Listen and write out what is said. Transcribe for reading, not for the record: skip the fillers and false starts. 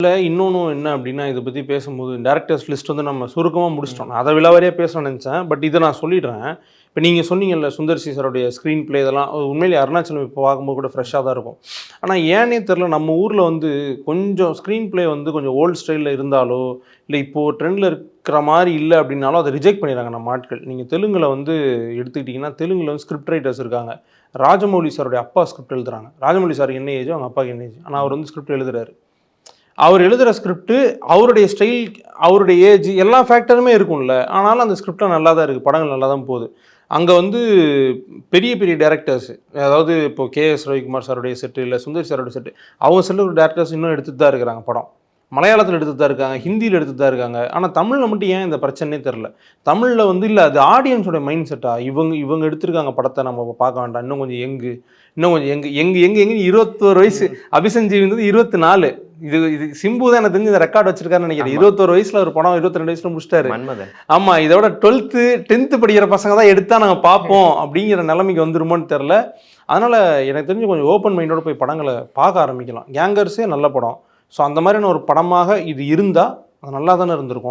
இல்ல இன்னொன்னு என்ன அப்டின்னா, இத பத்தி பேசும்போது டைரக்டர்ஸ் லிஸ்ட் வந்து நம்ம சுருக்கமா முடிச்சுட்டோம். நான் அத விலாவாரியா பேசணும்னு நெனச்சேன். பட் இத நான் சொல்லிடுறேன். இப்ப நீங்க சொன்னீங்கல்ல, சுந்தர் சி சாருடைய ஸ்க்ரீன் ப்ளே இதெல்லாம் உண்மையிலேயே அருணாச்சலம் இப்ப பார்க்கும்போது கூட ஃப்ரெஷ்ஷா தான் இருக்கும். ஆனா ஏன்னே தெரியல, நம்ம ஊர்ல வந்து கொஞ்சம் ஸ்க்ரீன் ப்ளே வந்து கொஞ்சம் ஓல்ட் ஸ்டைல்ல இருந்தாலோ, இல்ல இப்போ ட்ரெண்ட்ல இருக்கிற மாரி இல்ல அப்டின்னாலும் அத ரிஜெக்ட் பண்ணிடுறாங்க நம்ம ஆட்கள். நீங்க தெலுங்குல வந்து எடுத்துக்கிட்டீங்கன்னா, தெலுங்குல வந்து ஸ்கிரிப்ட் ரைட்டர்ஸ் இருக்காங்க. ராஜமௌலி சாருடைய அப்பா ஸ்கிரிப்ட் எழுதுறாங்க. ராஜமௌலி சாருக்கு என்ன ஏஜோ, அவங்க அப்பாவுக்கு என்ன ஏஜ். ஆனா அவர் வந்து ஸ்கிரிப்ட் எழுதுறாரு. அவர் எழுதுற ஸ்கிரிப்ட், அவருடைய ஸ்டைல், அவருடைய ஏஜ் எல்லா ஃபேக்டருமே இருக்கும்ல. ஆனாலும் அந்த ஸ்கிரிப்ட்லாம் நல்லா தான் இருக்கு. படங்கள் நல்லா தான் போகுது. அங்க வந்து பெரிய பெரிய டைரக்டர்ஸ், அதாவது இப்போ கே.எஸ். ரவிக்குமார் சாருடைய செட்டு, இல்ல சுந்தர் சாரோட செட்டு, அவங்க செட்ல ஒரு டைரக்டர்ஸ் இன்னும் எடுத்துட்டு தான் இருக்கிறாங்க படம். மலையாளத்தில எடுத்துட்டு தான் இருக்காங்க, ஹிந்தியில எடுத்துட்டு தான் இருக்காங்க. ஆனா தமிழ்ல மட்டும் ஏன் இந்த பிரச்சனைன்னே தெரியல. தமிழ்ல வந்து இல்ல அது ஆடியன்ஸோட மைண்ட் செட்டா, இவங்க இவங்க எடுத்திருக்காங்க படத்த நம்ம பார்க்க வேண்டாம். இன்னும் கொஞ்சம் யங்கு, இன்னும் கொஞ்சம் யங்கு 21 வயசு. அபிசஞ்சீவி வந்து 24. இது இது சிம்பு தான் எனக்கு தெரிஞ்சு இந்த ரெக்கார்ட் வச்சிருக்காருன்னு நினைக்கிறேன். ஆமா. 21 வயசுல ஒரு படம் 22 வயசுல முடிச்சிட்டாரு. மன்மதன். ஆமா, இதோட 12th 10th படிக்கிற பசங்க தான் எடுத்தா நாங்க பார்ப்போம் அப்படிங்கிற நிலைமைக்கு வந்துருமோன்னு தெரியல. அதனால எனக்கு தெரிஞ்சு கொஞ்சம் ஓப்பன் மைண்டோட போய் படங்கள பார்க்க ஆரம்பிக்கலாம். கேங்கர்ஸே நல்ல படம். ஸோ அந்த மாதிரியான ஒரு படமாக இது இருந்தா அது நல்லா தானே இருந்திருக்கும்.